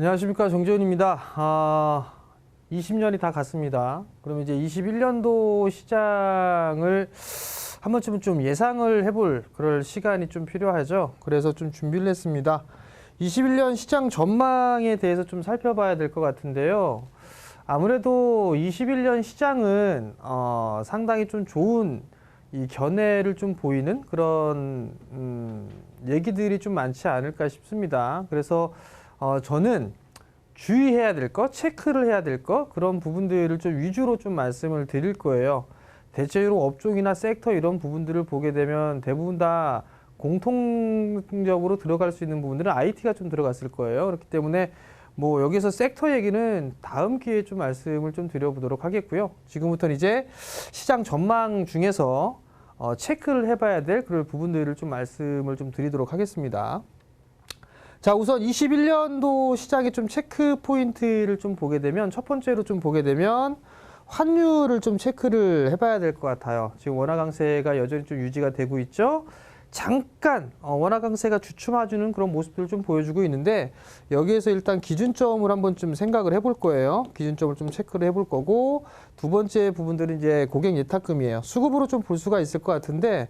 안녕하십니까, 정재훈입니다. 20년이 다 갔습니다. 그러면 이제 21년도 시장을 한 번쯤은 좀 예상을 해볼 그럴 시간이 좀 필요하죠. 그래서 좀 준비를 했습니다. 21년 시장 전망에 대해서 좀 살펴봐야 될 것 같은데요. 아무래도 21년 시장은 상당히 좀 좋은 이 견해를 좀 보이는 그런 얘기들이 좀 많지 않을까 싶습니다. 그래서 저는 주의해야 될 것, 체크를 해야 될 것, 그런 부분들을 좀 위주로 좀 말씀을 드릴 거예요. 대체로 업종이나 섹터 이런 부분들을 보게 되면 대부분 다 공통적으로 들어갈 수 있는 부분들은 IT가 좀 들어갔을 거예요. 그렇기 때문에 뭐 여기서 섹터 얘기는 다음 기회에 좀 말씀을 좀 드려보도록 하겠고요. 지금부터는 이제 시장 전망 중에서 체크를 해봐야 될 그런 부분들을 좀 말씀을 좀 드리도록 하겠습니다. 자, 우선 21년도 시장의 좀 체크 포인트를 좀 보게 되면 첫 번째로 좀 보게 되면 환율을 좀 체크를 해봐야 될 것 같아요. 지금 원화 강세가 여전히 좀 유지가 되고 있죠. 잠깐 원화 강세가 주춤해주는 그런 모습들을 좀 보여주고 있는데 여기에서 일단 기준점을 한번 좀 생각을 해볼 거예요. 기준점을 좀 체크를 해볼 거고 두 번째 부분들은 이제 고객 예탁금이에요. 수급으로 좀 볼 수가 있을 것 같은데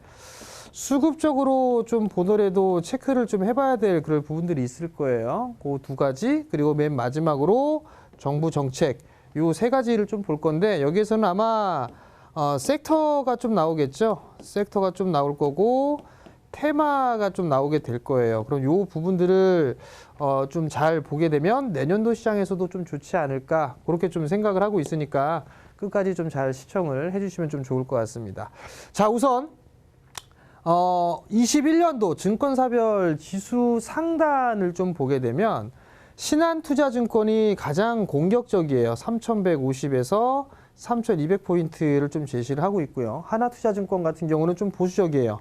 수급적으로 좀 보더라도 체크를 좀 해봐야 될 그런 부분들이 있을 거예요. 그 두 가지 그리고 맨 마지막으로 정부 정책 요 세 가지를 좀 볼 건데 여기에서는 아마 섹터가 좀 나오겠죠. 섹터가 좀 나올 거고 테마가 좀 나오게 될 거예요. 그럼 요 부분들을 좀 잘 보게 되면 내년도 시장에서도 좀 좋지 않을까 그렇게 좀 생각을 하고 있으니까 끝까지 좀 잘 시청을 해주시면 좀 좋을 것 같습니다. 자, 우선 21년도 증권사별 지수 상단을 좀 보게 되면 신한투자증권이 가장 공격적이에요. 3,150에서 3,200포인트를 좀 제시를 하고 있고요. 하나투자증권 같은 경우는 좀 보수적이에요.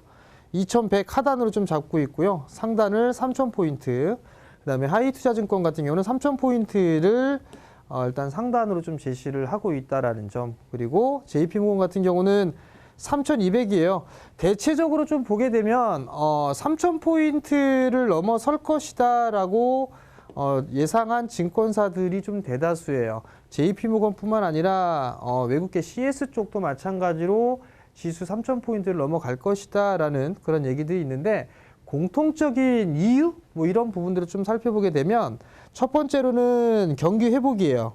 2,100 하단으로 좀 잡고 있고요. 상단을 3,000포인트. 그 다음에 하이투자증권 같은 경우는 3,000포인트를 일단 상단으로 좀 제시를 하고 있다라는 점. 그리고 JP모건 같은 경우는 3,200이에요. 대체적으로 좀 보게 되면 3,000포인트를 넘어설 것이다라고 예상한 증권사들이 좀 대다수예요. JP모건뿐만 아니라 외국계 CS 쪽도 마찬가지로 지수 3,000포인트를 넘어갈 것이다라는 그런 얘기들이 있는데 공통적인 이유 뭐 이런 부분들을 좀 살펴보게 되면 첫 번째로는 경기 회복이에요.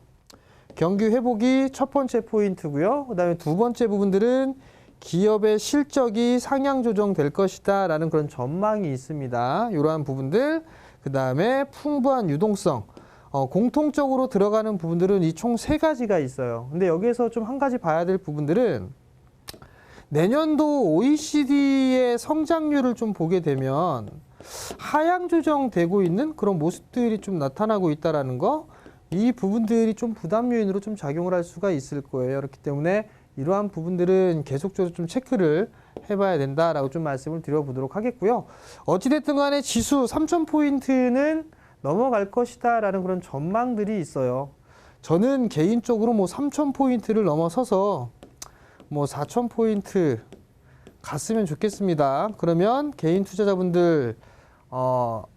경기 회복이 첫 번째 포인트고요. 그다음에 두 번째 부분들은 기업의 실적이 상향 조정될 것이다라는 그런 전망이 있습니다. 이러한 부분들. 그다음에 풍부한 유동성. 공통적으로 들어가는 부분들은 이 총 세 가지가 있어요. 근데 여기에서 좀 한 가지 봐야 될 부분들은 내년도 OECD의 성장률을 좀 보게 되면 하향 조정되고 있는 그런 모습들이 좀 나타나고 있다라는 거. 이 부분들이 좀 부담 요인으로 좀 작용을 할 수가 있을 거예요. 그렇기 때문에 이러한 부분들은 계속적으로 좀 체크를 해봐야 된다라고 좀 말씀을 드려보도록 하겠고요. 어찌됐든 간에 지수 3,000포인트는 넘어갈 것이다라는 그런 전망들이 있어요. 저는 개인적으로 뭐 3,000포인트를 넘어서서 뭐 4,000포인트 갔으면 좋겠습니다. 그러면 개인 투자자분들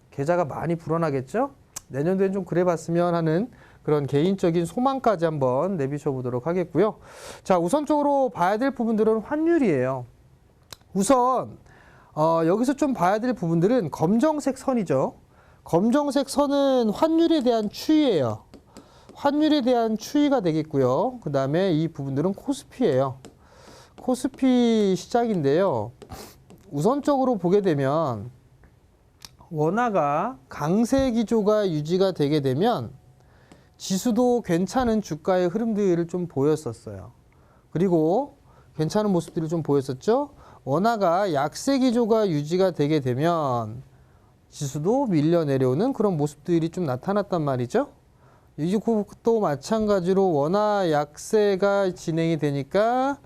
계좌가 많이 불어나겠죠? 내년도엔 좀 그래봤으면 하는 그런 개인적인 소망까지 한번 내비쳐 보도록 하겠고요. 자, 우선적으로 봐야 될 부분들은 환율이에요. 우선 여기서 좀 봐야 될 부분들은 검정색 선이죠. 검정색 선은 환율에 대한 추이예요. 환율에 대한 추이가 되겠고요. 그 다음에 이 부분들은 코스피예요. 코스피 시작인데요. 우선적으로 보게 되면 원화가 강세 기조가 유지가 되게 되면 지수도 괜찮은 주가의 흐름들을 좀 보였었어요. 그리고 괜찮은 모습들을 좀 보였었죠. 원화가 약세 기조가 유지가 되게 되면 지수도 밀려 내려오는 그런 모습들이 좀 나타났단 말이죠. 이것도 마찬가지로 원화 약세가 진행이 되니까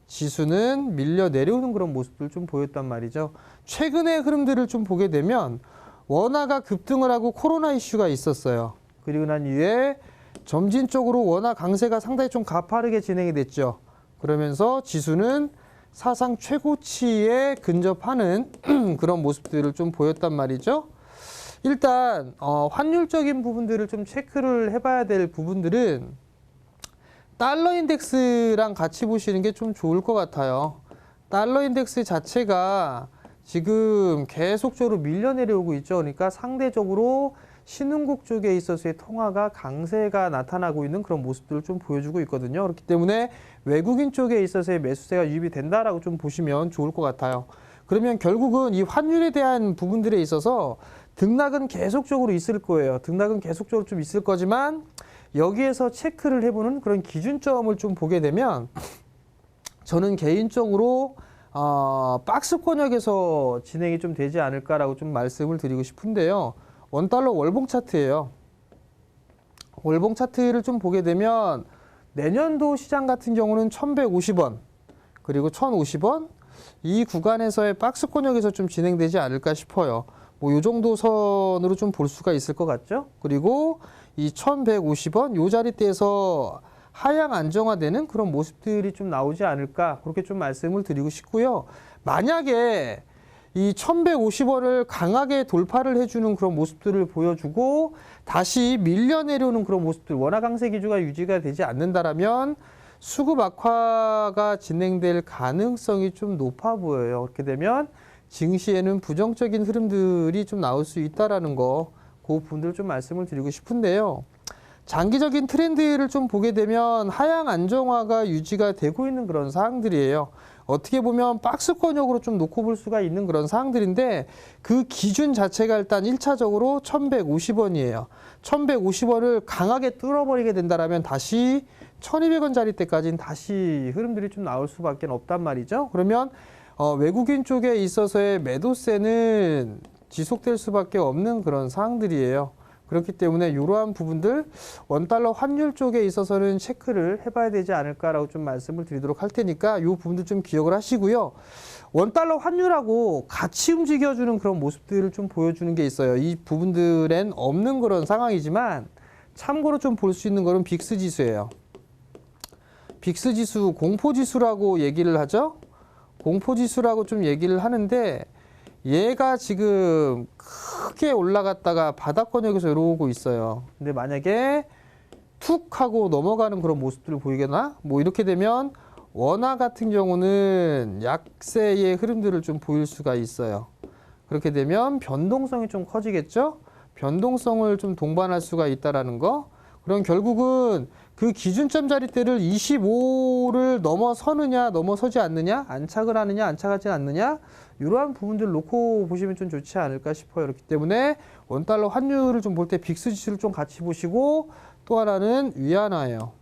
지수는 밀려 내려오는 그런 모습들을 좀 보였단 말이죠. 최근의 흐름들을 좀 보게 되면 원화가 급등을 하고 코로나 이슈가 있었어요. 그리고 난 이후에 점진적으로 원화 강세가 상당히 좀 가파르게 진행이 됐죠. 그러면서 지수는 사상 최고치에 근접하는 그런 모습들을 좀 보였단 말이죠. 일단 환율적인 부분들을 좀 체크를 해봐야 될 부분들은 달러 인덱스랑 같이 보시는 게 좀 좋을 것 같아요. 달러 인덱스 자체가 지금 계속적으로 밀려 내려오고 있죠. 그러니까 상대적으로 신흥국 쪽에 있어서의 통화가 강세가 나타나고 있는 그런 모습들을 좀 보여주고 있거든요. 그렇기 때문에 외국인 쪽에 있어서의 매수세가 유입이 된다라고 좀 보시면 좋을 것 같아요. 그러면 결국은 이 환율에 대한 부분들에 있어서 등락은 계속적으로 있을 거예요. 등락은 계속적으로 좀 있을 거지만 여기에서 체크를 해보는 그런 기준점을 좀 보게 되면 저는 개인적으로 박스 권역에서 진행이 좀 되지 않을까라고 좀 말씀을 드리고 싶은데요. 원달러 월봉 차트예요. 월봉 차트를 좀 보게 되면 내년도 시장 같은 경우는 1150원 그리고 1050원 이 구간에서의 박스 권역에서 좀 진행되지 않을까 싶어요. 뭐 요 정도 선으로 좀 볼 수가 있을 것 같죠. 그리고 이 1150원 요 자리대에서 하향 안정화되는 그런 모습들이 좀 나오지 않을까 그렇게 좀 말씀을 드리고 싶고요. 만약에 이 1150원을 강하게 돌파를 해주는 그런 모습들을 보여주고 다시 밀려 내려오는 그런 모습들 원화 강세 기조가 유지가 되지 않는다라면 수급 악화가 진행될 가능성이 좀 높아 보여요. 그렇게 되면 증시에는 부정적인 흐름들이 좀 나올 수 있다라는 거, 그 부분들 좀 말씀을 드리고 싶은데요. 장기적인 트렌드를 좀 보게 되면 하향 안정화가 유지가 되고 있는 그런 사항들이에요. 어떻게 보면 박스 권역으로 좀 놓고 볼 수가 있는 그런 사항들인데 그 기준 자체가 일단 1차적으로 1150원이에요. 1150원을 강하게 뚫어버리게 된다면 다시 1200원짜리 때까지는 다시 흐름들이 좀 나올 수밖에 없단 말이죠. 그러면 외국인 쪽에 있어서의 매도세는 지속될 수밖에 없는 그런 사항들이에요. 그렇기 때문에 이러한 부분들 원달러 환율 쪽에 있어서는 체크를 해봐야 되지 않을까라고 좀 말씀을 드리도록 할 테니까 이 부분들 좀 기억을 하시고요. 원달러 환율하고 같이 움직여주는 그런 모습들을 좀 보여주는 게 있어요. 이 부분들엔 없는 그런 상황이지만 참고로 좀 볼 수 있는 거는 빅스 지수예요. 빅스 지수, 공포 지수라고 얘기를 하죠. 공포 지수라고 좀 얘기를 하는데 얘가 지금 크게 올라갔다가 바닥권역에서 이러고 있어요. 근데 만약에 툭 하고 넘어가는 그런 모습들을 보이거나 뭐 이렇게 되면 원화 같은 경우는 약세의 흐름들을 좀 보일 수가 있어요. 그렇게 되면 변동성이 좀 커지겠죠? 변동성을 좀 동반할 수가 있다라는 거. 그럼 결국은 그 기준점 자리대를 25를 넘어서느냐, 넘어서지 않느냐, 안착을 하느냐, 안착하지 않느냐, 이러한 부분들을 놓고 보시면 좀 좋지 않을까 싶어요. 그렇기 때문에 원달러 환율을 좀 볼 때 빅스 지수를 좀 같이 보시고 또 하나는 위안화예요.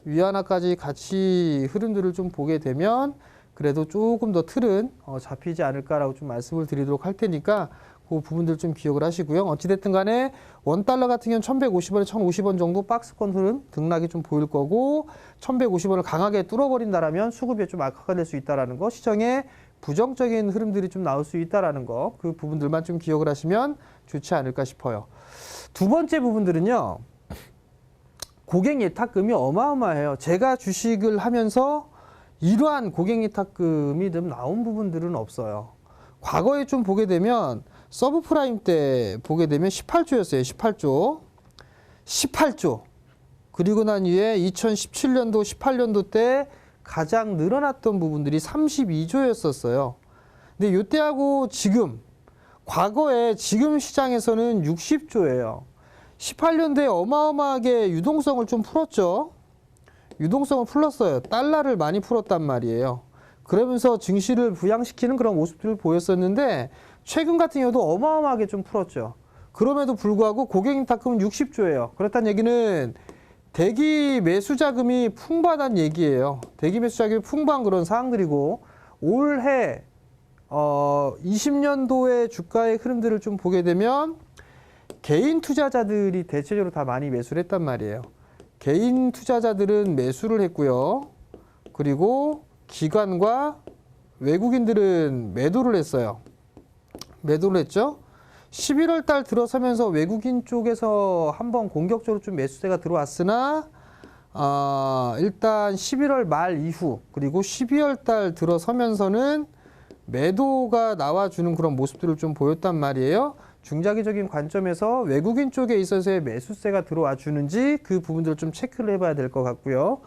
위안화까지 같이 흐름들을 좀 보게 되면 그래도 조금 더 틀은 잡히지 않을까라고 좀 말씀을 드리도록 할 테니까 그 부분들 좀 기억을 하시고요. 어찌됐든 간에 원달러 같은 경우는 1150원에 1050원 정도 박스권 흐름 등락이 좀 보일 거고 1150원을 강하게 뚫어버린다라면 수급이 좀 악화가 될 수 있다는 거, 시장에 부정적인 흐름들이 좀 나올 수 있다는 거, 그 부분들만 좀 기억을 하시면 좋지 않을까 싶어요. 두 번째 부분들은요. 고객 예탁금이 어마어마해요. 제가 주식을 하면서 이러한 고객 예탁금이 좀 나온 부분들은 없어요. 과거에 좀 보게 되면 서브프라임 때 보게 되면 18조였어요. 18조. 그리고 난 후에 2017년도, 18년도 때 가장 늘어났던 부분들이 32조였었어요. 근데 이때하고 지금, 과거에 지금 시장에서는 60조예요. 18년도에 어마어마하게 유동성을 좀 풀었죠. 유동성을 풀었어요. 달러를 많이 풀었단 말이에요. 그러면서 증시를 부양시키는 그런 모습들을 보였었는데 최근 같은 경우도 어마어마하게 좀 풀었죠. 그럼에도 불구하고 고객 예탁금은 60조예요. 그렇다는 얘기는 대기 매수 자금이 풍부하다는 얘기예요. 대기 매수 자금이 풍부한 그런 사항들이고 올해 20년도의 주가의 흐름들을 좀 보게 되면 개인 투자자들이 대체적으로 다 많이 매수를 했단 말이에요. 개인 투자자들은 매수를 했고요. 그리고 기관과 외국인들은 매도를 했어요. 매도를 했죠. 11월 달 들어서면서 외국인 쪽에서 한번 공격적으로 좀 매수세가 들어왔으나 일단 11월 말 이후 그리고 12월 달 들어서면서는 매도가 나와주는 그런 모습들을 좀 보였단 말이에요. 중장기적인 관점에서 외국인 쪽에 있어서의 매수세가 들어와 주는지 그 부분들을 좀 체크를 해봐야 될 것 같고요.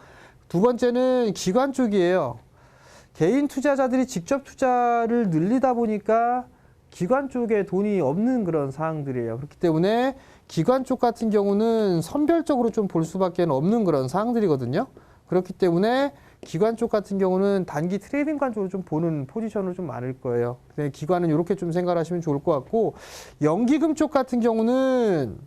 두 번째는 기관 쪽이에요. 개인 투자자들이 직접 투자를 늘리다 보니까 기관 쪽에 돈이 없는 그런 상황들이에요. 그렇기 때문에 기관 쪽 같은 경우는 선별적으로 좀 볼 수밖에 없는 그런 상황들이거든요. 그렇기 때문에 기관 쪽 같은 경우는 단기 트레이딩 관점으로 좀 보는 포지션으로 좀 많을 거예요. 기관은 이렇게 좀 생각하시면 좋을 것 같고, 연기금 쪽 같은 경우는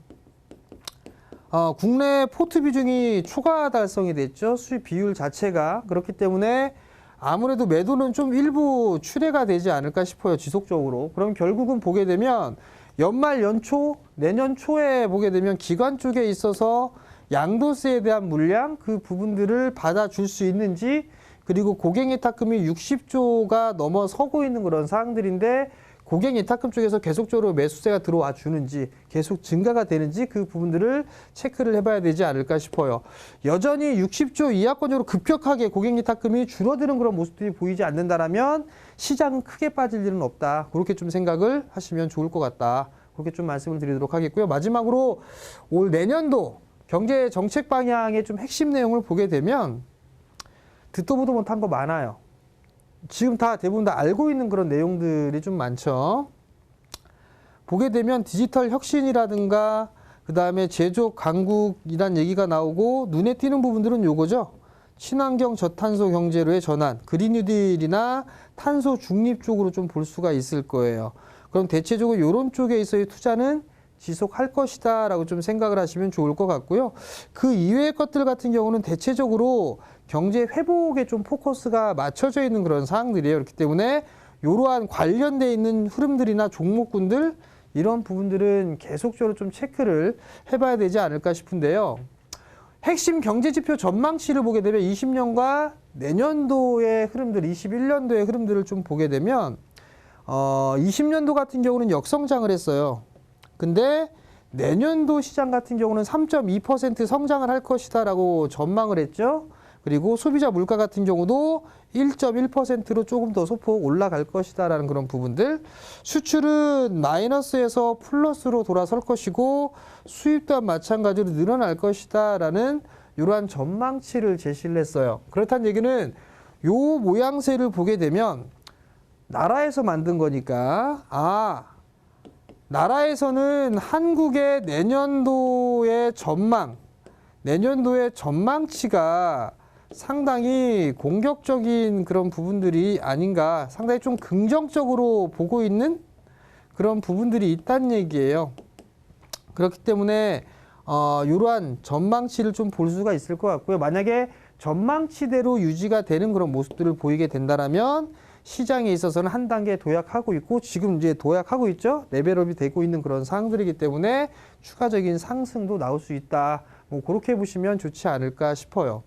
국내 포트 비중이 초과 달성이 됐죠. 수익 비율 자체가. 그렇기 때문에 아무래도 매도는 좀 일부 출회가 되지 않을까 싶어요. 지속적으로. 그럼 결국은 보게 되면 연말 연초, 내년 초에 보게 되면 기관 쪽에 있어서 양도세에 대한 물량 그 부분들을 받아줄 수 있는지, 그리고 고객예탁금이 60조가 넘어서고 있는 그런 사항들인데 고객예탁금 쪽에서 계속적으로 매수세가 들어와 주는지 계속 증가가 되는지 그 부분들을 체크를 해봐야 되지 않을까 싶어요. 여전히 60조 이하권으로 급격하게 고객예탁금이 줄어드는 그런 모습들이 보이지 않는다라면 시장은 크게 빠질 일은 없다. 그렇게 좀 생각을 하시면 좋을 것 같다. 그렇게 좀 말씀을 드리도록 하겠고요. 마지막으로 올 내년도 경제 정책 방향의 좀 핵심 내용을 보게 되면 듣도 보도 못한 거 많아요. 지금 다 대부분 다 알고 있는 그런 내용들이 좀 많죠. 보게 되면 디지털 혁신이라든가 그 다음에 제조 강국이란 얘기가 나오고 눈에 띄는 부분들은 요거죠. 친환경 저탄소 경제로의 전환, 그린 뉴딜이나 탄소 중립 쪽으로 좀 볼 수가 있을 거예요. 그럼 대체적으로 이런 쪽에 있어의 투자는 지속할 것이다 라고 좀 생각을 하시면 좋을 것 같고요. 그 이외의 것들 같은 경우는 대체적으로 경제 회복에 좀 포커스가 맞춰져 있는 그런 사항들이에요. 그렇기 때문에 이러한 관련되어 있는 흐름들이나 종목군들 이런 부분들은 계속적으로 좀 체크를 해봐야 되지 않을까 싶은데요. 핵심 경제지표 전망치를 보게 되면 20년과 내년도의 흐름들, 21년도의 흐름들을 좀 보게 되면 20년도 같은 경우는 역성장을 했어요. 근데 내년도 시장 같은 경우는 3.2% 성장을 할 것이다 라고 전망을 했죠. 그리고 소비자 물가 같은 경우도 1.1%로 조금 더 소폭 올라갈 것이다 라는 그런 부분들. 수출은 마이너스에서 플러스로 돌아설 것이고 수입 또한 마찬가지로 늘어날 것이다 라는 이러한 전망치를 제시를 했어요. 그렇다는 얘기는 요 모양새를 보게 되면 나라에서 만든 거니까 나라에서는 한국의 내년도의 전망치가 상당히 공격적인 그런 부분들이 아닌가, 상당히 좀 긍정적으로 보고 있는 그런 부분들이 있다는 얘기예요. 그렇기 때문에 이러한 전망치를 좀 볼 수가 있을 것 같고요. 만약에 전망치대로 유지가 되는 그런 모습들을 보이게 된다라면 시장에 있어서는 한 단계 도약하고 있고 지금 이제 도약하고 있죠. 레벨업이 되고 있는 그런 상황들이기 때문에 추가적인 상승도 나올 수 있다. 뭐 그렇게 보시면 좋지 않을까 싶어요.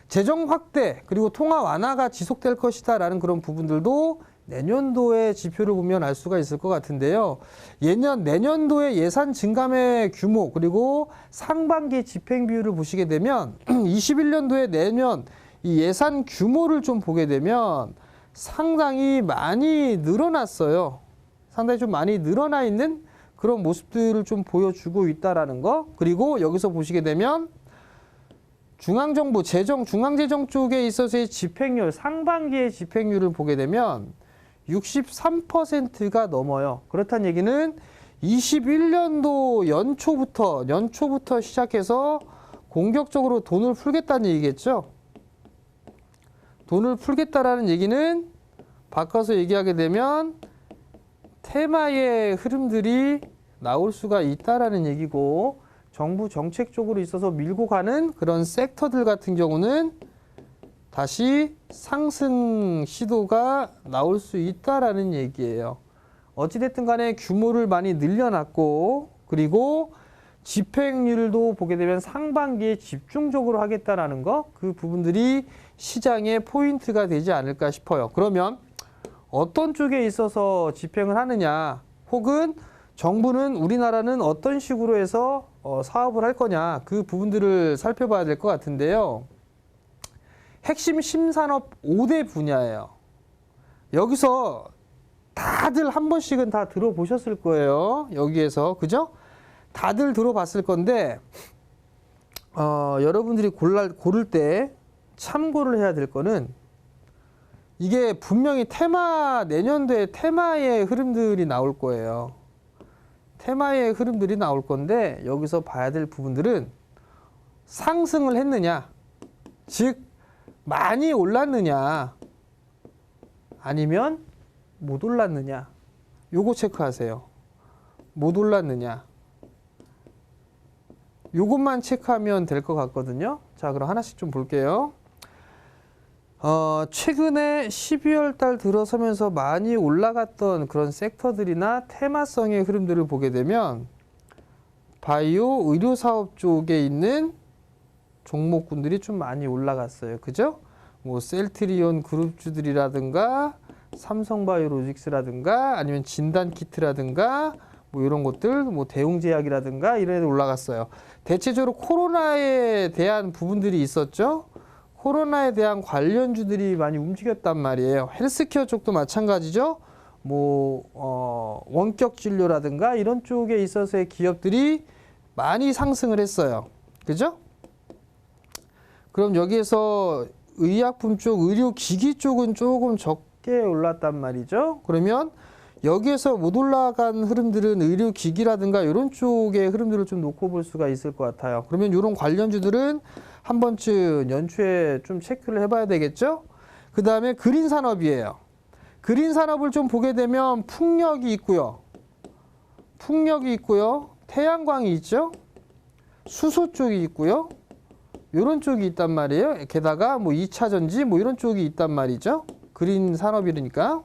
재정 확대 그리고 통화 완화가 지속될 것이다라는 그런 부분들도 내년도의 지표를 보면 알 수가 있을 것 같은데요. 내년도의 예산 증감의 규모 그리고 상반기 집행 비율을 보시게 되면 21년도에 내년 이 예산 규모를 좀 보게 되면 상당히 많이 늘어났어요. 상당히 좀 많이 늘어나 있는 그런 모습들을 좀 보여주고 있다라는 거. 그리고 여기서 보시게 되면 중앙정부, 중앙재정 쪽에 있어서의 집행률, 상반기의 집행률을 보게 되면 63%가 넘어요. 그렇다는 얘기는 21년도 연초부터 시작해서 공격적으로 돈을 풀겠다는 얘기겠죠. 돈을 풀겠다라는 얘기는 바꿔서 얘기하게 되면 테마의 흐름들이 나올 수가 있다라는 얘기고, 정부 정책 쪽으로 있어서 밀고 가는 그런 섹터들 같은 경우는 다시 상승 시도가 나올 수 있다라는 얘기예요. 어찌됐든 간에 규모를 많이 늘려놨고, 그리고 집행률도 보게 되면 상반기에 집중적으로 하겠다라는 거, 그 부분들이 시장의 포인트가 되지 않을까 싶어요. 그러면 어떤 쪽에 있어서 집행을 하느냐, 혹은 정부는 우리나라는 어떤 식으로 해서 사업을 할 거냐, 그 부분들을 살펴봐야 될 것 같은데요. 핵심 신산업 5대 분야예요. 여기서 다들 한 번씩은 다 들어보셨을 거예요. 여기에서. 그죠? 다들 들어봤을 건데 여러분들이 고를 때 참고를 해야 될 거는 이게 분명히 내년도에 테마의 흐름들이 나올 거예요. 테마의 흐름들이 나올 건데 여기서 봐야 될 부분들은 상승을 했느냐, 즉 많이 올랐느냐, 아니면 못 올랐느냐, 요거 체크하세요. 못 올랐느냐, 요것만 체크하면 될 것 같거든요. 자, 그럼 하나씩 좀 볼게요. 최근에 12월 달 들어서면서 많이 올라갔던 그런 섹터들이나 테마성의 흐름들을 보게 되면 바이오, 의료사업 쪽에 있는 종목군들이 좀 많이 올라갔어요. 그죠? 뭐 셀트리온 그룹주들이라든가 삼성바이오로직스라든가 아니면 진단키트라든가 뭐 이런 것들, 뭐 대웅제약이라든가 이런 데 올라갔어요. 대체적으로 코로나에 대한 부분들이 있었죠. 코로나에 대한 관련주들이 많이 움직였단 말이에요. 헬스케어 쪽도 마찬가지죠. 뭐 원격 진료라든가 이런 쪽에 있어서의 기업들이 많이 상승을 했어요. 그죠? 그럼 여기에서 의약품 쪽, 의료기기 쪽은 조금 적게 올랐단 말이죠. 그러면 여기에서 못 올라간 흐름들은 의료기기라든가 이런 쪽의 흐름들을 좀 놓고 볼 수가 있을 것 같아요. 그러면 이런 관련주들은 한 번쯤 연초에 좀 체크를 해봐야 되겠죠. 그 다음에 그린산업이에요. 그린산업을 좀 보게 되면 풍력이 있고요. 태양광이 있죠. 수소 쪽이 있고요. 이런 쪽이 있단 말이에요. 게다가 뭐 2차 전지 뭐 이런 쪽이 있단 말이죠. 그린 산업이니까.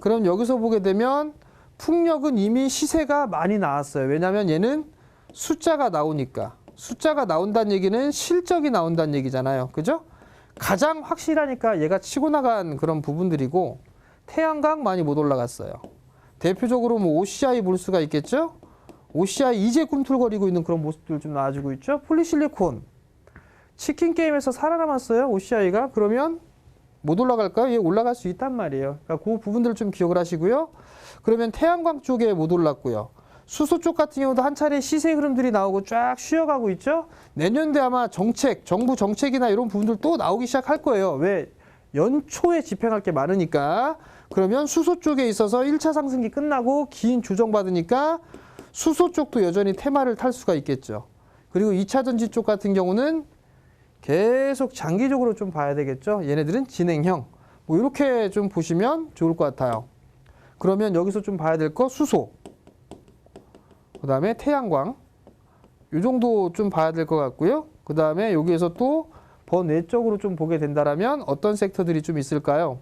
그럼 여기서 보게 되면 풍력은 이미 시세가 많이 나왔어요. 왜냐하면 얘는 숫자가 나오니까. 숫자가 나온다는 얘기는 실적이 나온다는 얘기잖아요. 그죠? 가장 확실하니까 얘가 치고 나간 그런 부분들이고 태양광 많이 못 올라갔어요. 대표적으로 뭐 OCI 볼 수가 있겠죠? OCI 이제 꿈틀거리고 있는 그런 모습들 좀 나와주고 있죠? 폴리실리콘. 치킨 게임에서 살아남았어요. OCI가. 그러면 못 올라갈까요? 얘 올라갈 수 있단 말이에요. 그러니까 그 부분들을 좀 기억을 하시고요. 그러면 태양광 쪽에 못 올랐고요. 수소 쪽 같은 경우도 한 차례 시세 흐름들이 나오고 쫙 쉬어가고 있죠. 내년도에 아마 정부 정책이나 이런 부분들 또 나오기 시작할 거예요. 왜? 연초에 집행할 게 많으니까. 그러면 수소 쪽에 있어서 1차 상승기 끝나고 긴 조정받으니까 수소 쪽도 여전히 테마를 탈 수가 있겠죠. 그리고 2차 전지 쪽 같은 경우는 계속 장기적으로 좀 봐야 되겠죠. 얘네들은 진행형. 뭐 이렇게 좀 보시면 좋을 것 같아요. 그러면 여기서 좀 봐야 될 거 수소. 그 다음에 태양광. 이 정도 좀 봐야 될 것 같고요. 그 다음에 여기에서 또 번외적으로 좀 보게 된다면 어떤 섹터들이 좀 있을까요?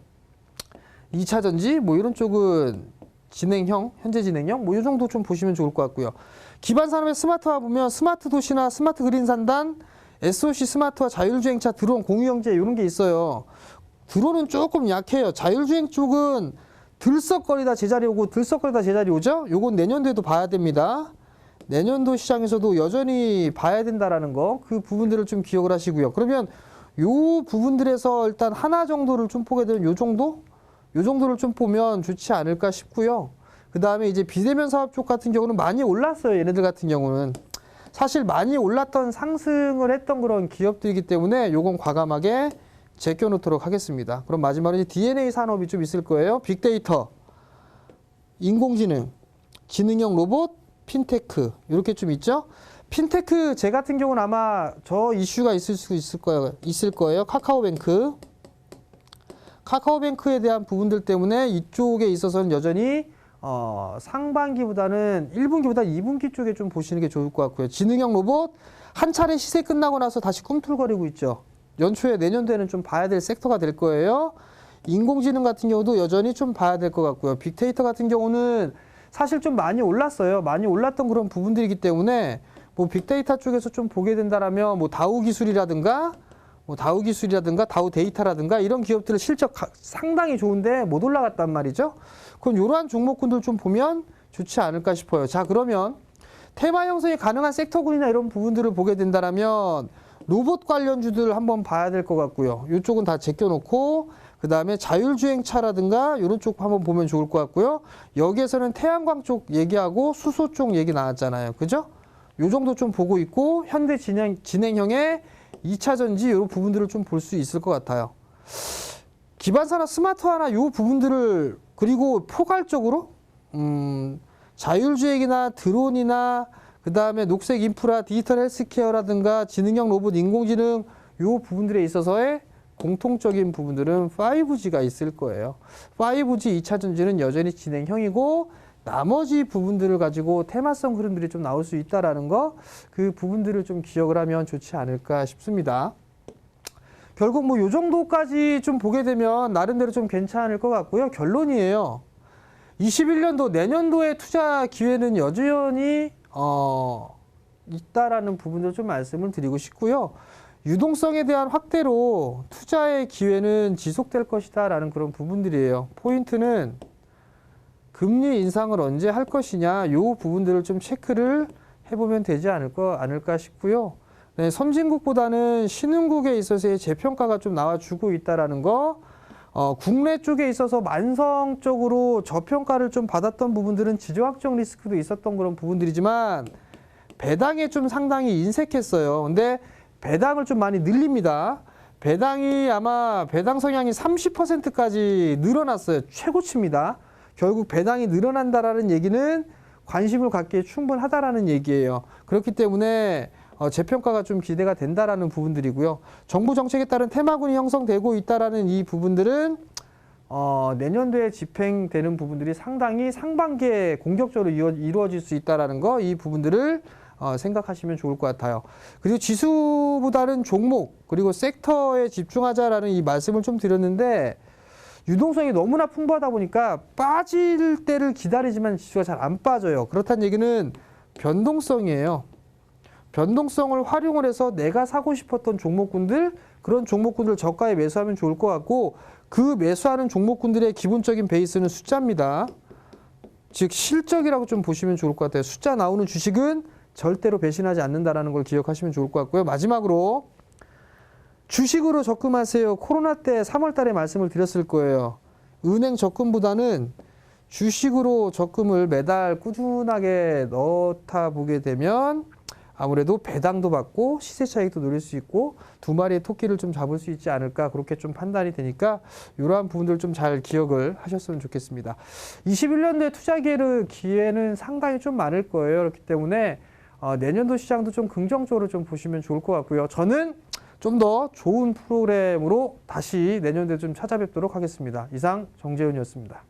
2차 전지 뭐 이런 쪽은 진행형, 현재 진행형 뭐 이 정도 좀 보시면 좋을 것 같고요. 기반 산업의 스마트화 보면 스마트 도시나 스마트 그린 산단, SOC 스마트화, 자율주행차, 드론, 공유경제 이런 게 있어요. 드론은 조금 약해요. 자율주행 쪽은 들썩거리다 제자리 오죠? 요건 내년도에도 봐야 됩니다. 내년도 시장에서도 여전히 봐야 된다라는 거, 그 부분들을 좀 기억을 하시고요. 그러면 요 부분들에서 일단 하나 정도를 좀 보게 되면 요 정도를 좀 보면 좋지 않을까 싶고요. 그 다음에 이제 비대면 사업 쪽 같은 경우는 많이 올랐어요. 얘네들 같은 경우는. 사실 많이 올랐던 상승을 했던 그런 기업들이기 때문에 요건 과감하게 제껴놓도록 하겠습니다. 그럼 마지막으로 DNA 산업이 좀 있을 거예요. 빅데이터, 인공지능, 지능형 로봇, 핀테크 이렇게 좀 있죠. 핀테크 제 같은 경우는 아마 저 이슈가 있을 수 있을 거예요. 카카오뱅크에 대한 부분들 때문에 이쪽에 있어서는 여전히 상반기보다는 1분기보다 2분기 쪽에 좀 보시는 게 좋을 것 같고요. 지능형 로봇 한 차례 시세 끝나고 나서 다시 꿈틀거리고 있죠. 연초에 내년도에는 좀 봐야 될 섹터가 될 거예요. 인공지능 같은 경우도 여전히 좀 봐야 될 것 같고요. 빅데이터 같은 경우는 사실 좀 많이 올랐어요. 많이 올랐던 그런 부분들이기 때문에 뭐 빅데이터 쪽에서 좀 보게 된다라면 뭐 다우 기술이라든가 다우 데이터라든가 이런 기업들의 실적 상당히 좋은데 못 올라갔단 말이죠. 그럼 이러한 종목군들 좀 보면 좋지 않을까 싶어요. 자, 그러면 테마 형성이 가능한 섹터군이나 이런 부분들을 보게 된다라면 로봇 관련주들 한번 봐야 될 것 같고요. 이쪽은 다 제껴놓고 그 다음에 자율주행차라든가 이런 쪽 한번 보면 좋을 것 같고요. 여기에서는 태양광 쪽 얘기하고 수소 쪽 얘기 나왔잖아요. 그죠? 요 정도 좀 보고 있고 현대 진행형의 2차 전지 이런 부분들을 좀 볼 수 있을 것 같아요. 기반산업 스마트화나 요 부분들을 그리고 포괄적으로 자율주행이나 드론이나 그 다음에 녹색 인프라, 디지털 헬스케어라든가 지능형 로봇, 인공지능 요 부분들에 있어서의 공통적인 부분들은 5G가 있을 거예요. 5G 2차 전지는 여전히 진행형이고 나머지 부분들을 가지고 테마성 흐름들이 좀 나올 수 있다라는 거, 그 부분들을 좀 기억을 하면 좋지 않을까 싶습니다. 결국 뭐 요 정도까지 좀 보게 되면 나름대로 좀 괜찮을 것 같고요. 결론이에요. 21년도 내년도의 투자 기회는 여전히 있다라는 부분도 좀 말씀을 드리고 싶고요. 유동성에 대한 확대로 투자의 기회는 지속될 것이다라는 그런 부분들이에요. 포인트는 금리 인상을 언제 할 것이냐, 이 부분들을 좀 체크를 해보면 되지 않을까 싶고요. 네, 선진국보다는 신흥국에 있어서의 재평가가 좀 나와주고 있다라는 거, 국내 쪽에 있어서 만성적으로 저평가를 좀 받았던 부분들은 지정학적 리스크도 있었던 그런 부분들이지만 배당에 좀 상당히 인색했어요. 근데 배당을 좀 많이 늘립니다. 배당이 아마 배당 성향이 30%까지 늘어났어요. 최고치입니다. 결국 배당이 늘어난다라는 얘기는 관심을 갖기에 충분하다라는 얘기예요. 그렇기 때문에 재평가가 좀 기대가 된다라는 부분들이고요. 정부 정책에 따른 테마군이 형성되고 있다라는 이 부분들은 내년도에 집행되는 부분들이 상당히 상반기에 공격적으로 이루어질 수 있다라는 거, 이 부분들을 생각하시면 좋을 것 같아요. 그리고 지수보다는 종목 그리고 섹터에 집중하자라는 이 말씀을 좀 드렸는데 유동성이 너무나 풍부하다 보니까 빠질 때를 기다리지만 지수가 잘 안 빠져요. 그렇다는 얘기는 변동성이에요. 변동성을 활용을 해서 내가 사고 싶었던 종목군들, 그런 종목군들 저가에 매수하면 좋을 것 같고, 그 매수하는 종목군들의 기본적인 베이스는 숫자입니다. 즉 실적이라고 좀 보시면 좋을 것 같아요. 숫자 나오는 주식은 절대로 배신하지 않는다는 걸 기억하시면 좋을 것 같고요. 마지막으로 주식으로 적금하세요. 코로나 때 3월 달에 말씀을 드렸을 거예요. 은행 적금보다는 주식으로 적금을 매달 꾸준하게 넣다 보게 되면 아무래도 배당도 받고 시세 차익도 노릴 수 있고 두 마리의 토끼를 좀 잡을 수 있지 않을까, 그렇게 좀 판단이 되니까 이러한 부분들 좀 잘 기억을 하셨으면 좋겠습니다. 21년도에 투자 기회는 상당히 좀 많을 거예요. 그렇기 때문에 내년도 시장도 좀 긍정적으로 좀 보시면 좋을 것 같고요. 저는 좀 더 좋은 프로그램으로 다시 내년도에 좀 찾아뵙도록 하겠습니다. 이상 정재훈이었습니다.